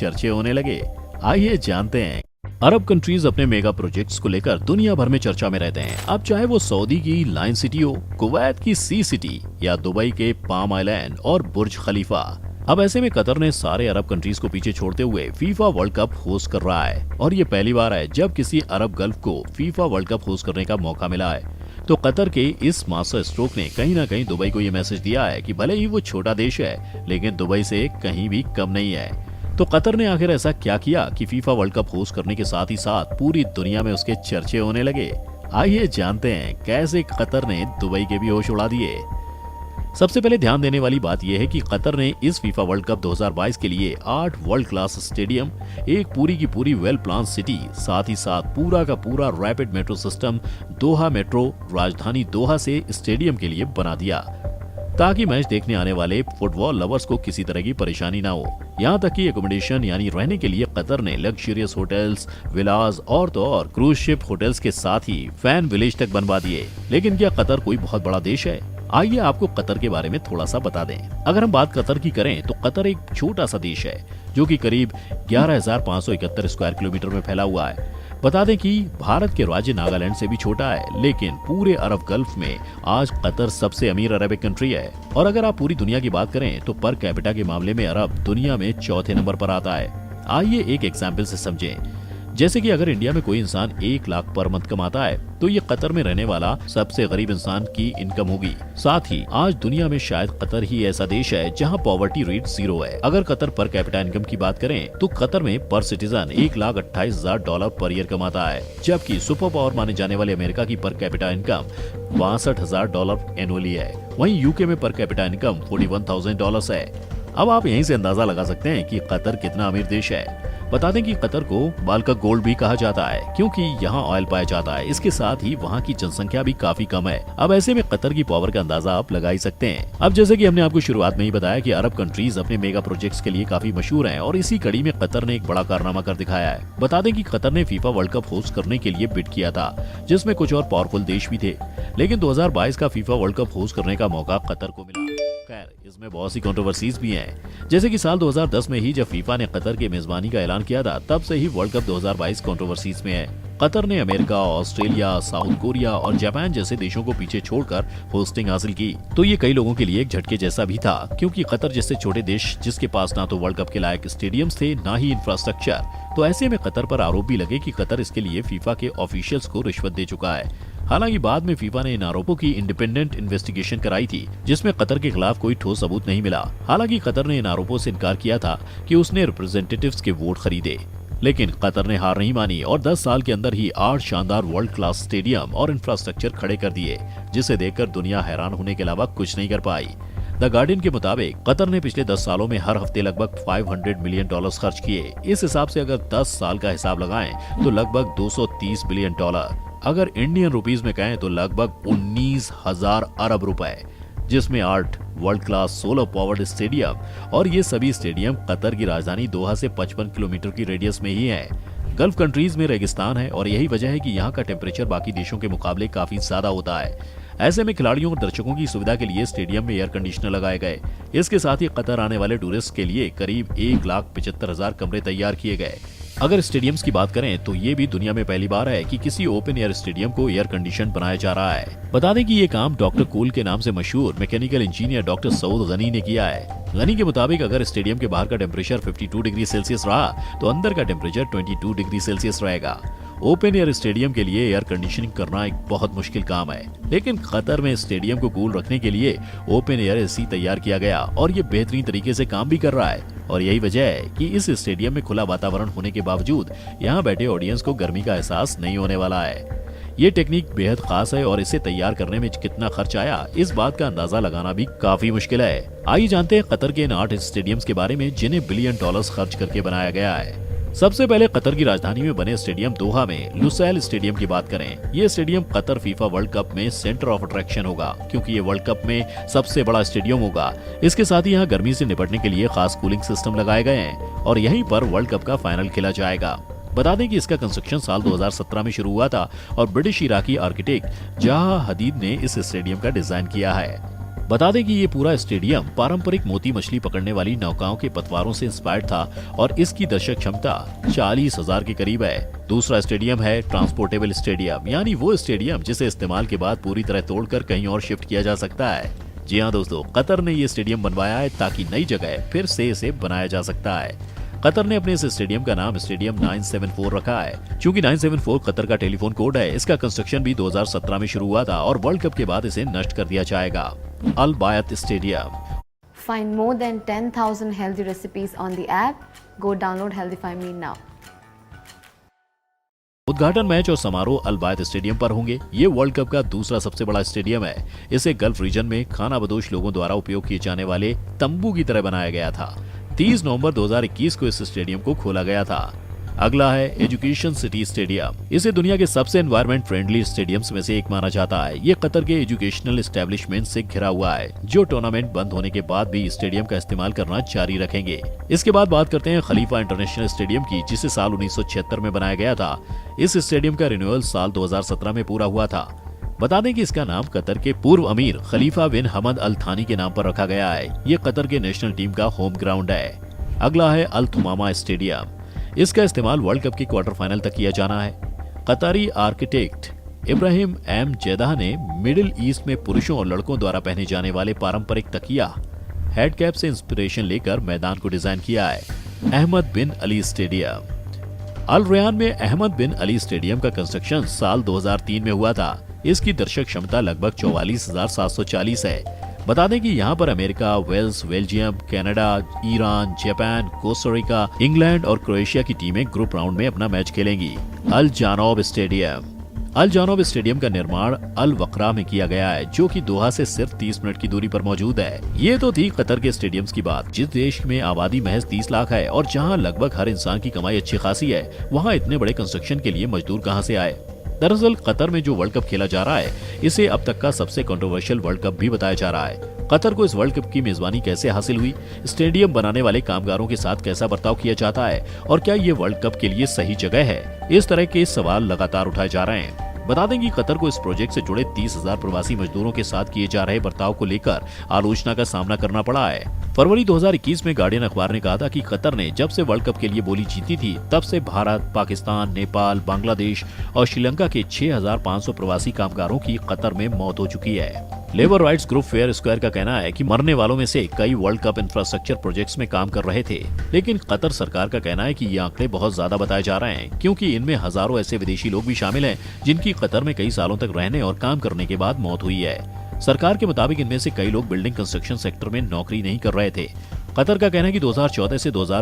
चर्चे होने लगे। आइए जानते हैं। अरब कंट्रीज अपने मेगा प्रोजेक्ट्स को लेकर दुनिया भर में चर्चा में रहते हैं। अब चाहे वो सऊदी की लाइन सिटी हो, कुवैत की सी सिटी या दुबई के पाम आइलैंड और बुर्ज खलीफा। अब ऐसे में कतर ने सारे अरब कंट्रीज को पीछे छोड़ते हुए फीफा वर्ल्ड कप होस्ट कर रहा है और ये पहली बार है जब किसी अरब गल्फ को फीफा वर्ल्ड कप होस्ट करने का मौका मिला है। तो कतर के इस मास्टर स्ट्रोक ने कहीं ना कहीं दुबई को ये मैसेज दिया है कि भले ही वो छोटा देश है लेकिन दुबई से कहीं भी कम नहीं है। तो कतर ने आखिर ऐसा क्या किया कि फीफा वर्ल्ड कप होस्ट करने के साथ ही साथ पूरी दुनिया में उसके चर्चे होने लगे। आइए जानते हैं कैसे कतर ने दुबई के भी होश उड़ा दिए। सबसे पहले ध्यान देने वाली बात यह है कि कतर ने इस फीफा वर्ल्ड कप 2022 के लिए 8 वर्ल्ड क्लास स्टेडियम, एक पूरी की पूरी वेल प्लान सिटी, साथ ही साथ पूरा का पूरा रैपिड मेट्रो सिस्टम दोहा मेट्रो राजधानी दोहा से स्टेडियम के लिए बना दिया ताकि मैच देखने आने वाले फुटबॉल लवर्स को किसी तरह की परेशानी ना हो। यहाँ तक कि एकोमोडेशन यानी रहने के लिए कतर ने लग्जरियस होटल्स, विलास और तो और क्रूज शिप होटल्स के साथ ही फैन विलेज तक बनवा दिए। लेकिन क्या कतर कोई बहुत बड़ा देश है? आइए आपको कतर के बारे में थोड़ा सा बता दें। अगर हम बात कतर की करें तो कतर एक छोटा सा देश है जो कि करीब 11,571 स्क्वायर किलोमीटर में फैला हुआ है। बता दें कि भारत के राज्य नागालैंड से भी छोटा है, लेकिन पूरे अरब गल्फ में आज कतर सबसे अमीर अरबिक कंट्री है। और अगर आप पूरी दुनिया की बात करें तो पर कैपिटा के मामले में अरब दुनिया में चौथे नंबर पर आता है। आइए एक एग्जाम्पल से समझें। जैसे कि अगर इंडिया में कोई इंसान 1 लाख पर मंथ कमाता है तो ये कतर में रहने वाला सबसे गरीब इंसान की इनकम होगी। साथ ही आज दुनिया में शायद कतर ही ऐसा देश है जहां पॉवर्टी रेट 0 है। अगर कतर पर कैपिटा इनकम की बात करें तो कतर में पर सिटीजन $1,28,000 पर ईयर कमाता है, जबकि सुपर पावर माने जाने वाले अमेरिका की पर कैपिटा इनकम $62,000 एनुअली है। वहीं यूके में पर कैपिटा इनकम $41,000 है। अब आप यहीं से अंदाजा लगा सकते हैं कि कतर कितना अमीर देश है। बता दें कि कतर को बाल का गोल्ड भी कहा जाता है क्योंकि यहाँ ऑयल पाया जाता है। इसके साथ ही वहाँ की जनसंख्या भी काफी कम है। अब ऐसे में कतर की पावर का अंदाजा आप लगा ही सकते हैं। अब जैसे कि हमने आपको शुरुआत में ही बताया कि अरब कंट्रीज अपने मेगा प्रोजेक्ट्स के लिए काफी मशहूर हैं और इसी कड़ी में कतर ने एक बड़ा कारनामा कर दिखाया है। बता दें कि कतर ने फीफा वर्ल्ड कप होस्ट करने के लिए बिड किया था, जिसमें कुछ और पावरफुल देश भी थे, लेकिन 2022 का फीफा वर्ल्ड कप होस्ट करने का मौका कतर को मिला। खैर, इसमें बहुत सी कंट्रोवर्सीज भी हैं। जैसे कि साल 2010 में ही जब फीफा ने कतर की मेजबानी का ऐलान किया था, तब से ही वर्ल्ड कप 2022 कंट्रोवर्सीज में है। कतर ने अमेरिका, ऑस्ट्रेलिया, साउथ कोरिया और जापान जैसे देशों को पीछे छोड़कर होस्टिंग हासिल की। तो ये कई लोगों के लिए एक झटके जैसा भी था, क्योंकि कतर जैसे छोटे देश जिसके पास ना तो वर्ल्ड कप के लायक स्टेडियम्स थे, ना ही इंफ्रास्ट्रक्चर, तो ऐसे में कतर पर आरोप भी लगे कि कतर इसके लिए फीफा के ऑफिशियल्स को रिश्वत दे चुका है। हालांकि बाद में फीफा ने इन आरोपों की इंडिपेंडेंट इन्वेस्टिगेशन कराई थी, जिसमें कतर के खिलाफ कोई ठोस सबूत नहीं मिला। हालांकि कतर ने इन आरोपों से इनकार किया था कि उसने रिप्रेजेंटेटिव्स के वोट खरीदे, लेकिन कतर ने हार नहीं मानी और 10 साल के अंदर ही 8 शानदार वर्ल्ड क्लास स्टेडियम और इंफ्रास्ट्रक्चर खड़े कर दिए, जिसे देखकर दुनिया हैरान होने के अलावा कुछ नहीं कर पाई। द गार्डियन के मुताबिक कतर ने पिछले 10 सालों में हर हफ्ते लगभग $500 मिलियन खर्च किए। इस हिसाब से अगर 10 साल का हिसाब लगाएं तो लगभग $230 बिलियन, अगर इंडियन रुपीस में कहें तो लगभग 19,000 अरब रुपए, जिसमें 8 world class solar powered stadium, और ये सभी स्टेडियम कतर की राजधानी दोहा से 55 किलोमीटर की रेडियस में ही है। गल्फ कंट्रीज में रेगिस्तान है और यही वजह है कि यहाँ का टेम्परेचर बाकी देशों के मुकाबले काफी ज्यादा होता है। ऐसे में खिलाड़ियों और दर्शकों की सुविधा के लिए स्टेडियम में एयर कंडीशनर लगाए गए। इसके साथ ही कतर आने वाले टूरिस्ट के लिए करीब 1,75,000 कमरे तैयार किए गए। अगर स्टेडियम्स की बात करें तो ये भी दुनिया में पहली बार है कि किसी ओपन एयर स्टेडियम को एयर कंडीशन बनाया जा रहा है। बता दें कि ये काम डॉक्टर कूल के नाम से मशहूर mechanical engineer doctor Saud Ghani ने किया है। गनी के मुताबिक अगर स्टेडियम के बाहर का टेम्परेचर 52 डिग्री सेल्सियस रहा तो अंदर का टेम्परेचर 22 डिग्री सेल्सियस रहेगा। ओपन एयर स्टेडियम के लिए एयर कंडीशनिंग करना एक बहुत मुश्किल काम है, लेकिन कतर में स्टेडियम को कूल रखने के लिए ओपन एयर एसी तैयार किया गया और ये बेहतरीन तरीके से काम भी कर रहा है। और यही वजह है कि इस स्टेडियम में खुला वातावरण होने के बावजूद यहाँ बैठे ऑडियंस को गर्मी का एहसास नहीं होने वाला है। ये टेक्निक बेहद खास है और इसे तैयार करने में कितना खर्च आया, इस बात का अंदाजा लगाना भी काफी मुश्किल है। आइए जानते हैं कतर के इन 8 स्टेडियम्स के बारे में जिन्हें बिलियन डॉलर्स खर्च करके बनाया गया है। सबसे पहले कतर की राजधानी में बने स्टेडियम दोहा में लुसैल स्टेडियम की बात करें। ये stadium Qatar FIFA world cup में सेंटर ऑफ अट्रैक्शन होगा, क्योंकि ये वर्ल्ड कप में सबसे बड़ा स्टेडियम होगा। इसके साथ ही यहाँ गर्मी से निपटने के लिए खास कूलिंग सिस्टम लगाए गए हैं और यहीं पर वर्ल्ड कप का फाइनल खेला जाएगा। बता दें कि इसका कंस्ट्रक्शन साल 2017 में शुरू हुआ था और ब्रिटिश इराकी आर्किटेक्ट जहा हदीद ने इस स्टेडियम का डिजाइन किया है। बता दें कि ये पूरा स्टेडियम पारंपरिक मोती मछली पकड़ने वाली नौकाओं के पतवारों से इंस्पायर्ड था और इसकी दर्शक क्षमता 40,000 के करीब है। दूसरा स्टेडियम है ट्रांसपोर्टेबल स्टेडियम, यानी वो स्टेडियम जिसे इस्तेमाल के बाद पूरी तरह तोड़कर कहीं और शिफ्ट किया जा सकता है। जी हाँ दोस्तों, कतर ने ये स्टेडियम बनवाया है ताकि नई जगह फिर से इसे बनाया जा सकता है। कतर ने अपने इस स्टेडियम का नाम स्टेडियम 974 रखा है। चूंकि 974 कतर का टेलीफोन कोड है, इसका कंस्ट्रक्शन भी 2017 में शुरू हुआ था और वर्ल्ड कप के बाद इसे नष्ट कर दिया जाएगा। अल बायत stadium. Find more than 10,000 healthy recipes on the app. Go download Healthify Me now. उद्घाटन मैच और समारोह अल बायत स्टेडियम पर होंगे। ये वर्ल्ड कप का दूसरा सबसे बड़ा स्टेडियम है। इसे गल्फ रीजन में खानाबदोश लोगों द्वारा उपयोग किए जाने वाले तंबू की तरह बनाया गया था। 30 नवंबर 2021 को इस स्टेडियम को खोला गया था। अगला है एजुकेशन सिटी स्टेडियम। इसे दुनिया के सबसे एनवायरमेंट फ्रेंडली स्टेडियम्स में से एक माना जाता है। ये कतर के एजुकेशनल एस्टेब्लिशमेंट से घिरा हुआ है, जो टूर्नामेंट बंद होने के बाद भी स्टेडियम का इस्तेमाल करना जारी रखेंगे। इसके बाद बात करते हैं खलीफा इंटरनेशनल स्टेडियम की, जिसे साल 1976 में बनाया गया था। इस स्टेडियम का रिन्यूअल साल 2017 में पूरा हुआ था। बता दें कि इसका नाम कतर के पूर्व अमीर खलीफा बिन हमद अल थानी के नाम पर रखा गया है। ये कतर के नेशनल टीम का होम ग्राउंड है। अगला है अल थुमामा स्टेडियम। इसका इस्तेमाल वर्ल्ड कप के क्वार्टर फाइनल तक किया जाना है। कतारी आर्किटेक्ट इब्राहिम एम जेदाह ने मिडिल ईस्ट में पुरुषों और लड़कों द्वारा पहने जाने वाले पारंपरिक तकिया हेड कैप से इंस्पिरेशन लेकर मैदान को डिजाइन किया है। अहमद बिन अली स्टेडियम। अल रयान में अहमद बिन अली स्टेडियम का कंस्ट्रक्शन साल 2003 में हुआ था। इसकी दर्शक क्षमता लगभग 44,740 है। बता दें कि यहाँ पर America, Wales, Belgium, Canada, Iran, Japan, Costa Rica, England और क्रोएशिया की टीमें ग्रुप राउंड में अपना मैच खेलेंगी। Al Janoub stadium. Al Janoub stadium का निर्माण अल वक्रा में किया गया है, जो कि दोहा से सिर्फ 30 मिनट की दूरी पर मौजूद है। ये तो थी कतर के स्टेडियम्स की बात। जिस देश में आबादी महज 30 लाख है और जहाँ लगभग हर इंसान की कमाई अच्छी खासी है, वहाँ इतने बड़े कंस्ट्रक्शन के लिए मजदूर कहाँ से आए। दरअसल कतर में जो वर्ल्ड कप खेला जा रहा है, इसे अब तक का सबसे कंट्रोवर्शियल वर्ल्ड कप भी बताया जा रहा है। कतर को इस वर्ल्ड कप की मेजबानी कैसे हासिल हुई, स्टेडियम बनाने वाले कामगारों के साथ कैसा बर्ताव किया जाता है और क्या ये वर्ल्ड कप के लिए सही जगह है, इस तरह के सवाल लगातार उठाए जा रहे हैं। बता दें कि कतर को इस प्रोजेक्ट से जुड़े 30,000 प्रवासी मजदूरों के साथ किए जा रहे बर्ताव को लेकर आलोचना का सामना करना पड़ा है। फरवरी 2021 में गार्डियन अखबार ने कहा था कि कतर ने जब से वर्ल्ड कप के लिए बोली जीती थी, तब से भारत, पाकिस्तान, नेपाल, बांग्लादेश और श्रीलंका के 6,500 प्रवासी कामगारों की कतर में मौत हो चुकी है। Labour rights group fair square का कहना है कि मरने वालों में से कई वर्ल्ड कप इंफ्रास्ट्रक्चर प्रोजेक्ट्स में काम कर रहे थे, लेकिन कतर सरकार का कहना है कि ये आंकड़े बहुत ज्यादा बताए जा रहे हैं, क्योंकि इनमें हजारों ऐसे विदेशी लोग भी शामिल हैं जिनकी कतर में कई सालों तक रहने और काम करने के बाद मौत हुई है। सरकार के मुताबिक इनमें से कई लोग बिल्डिंग कंस्ट्रक्शन सेक्टर में नौकरी नहीं कर रहे थे। कतर का कहना है कि 2014 से 2020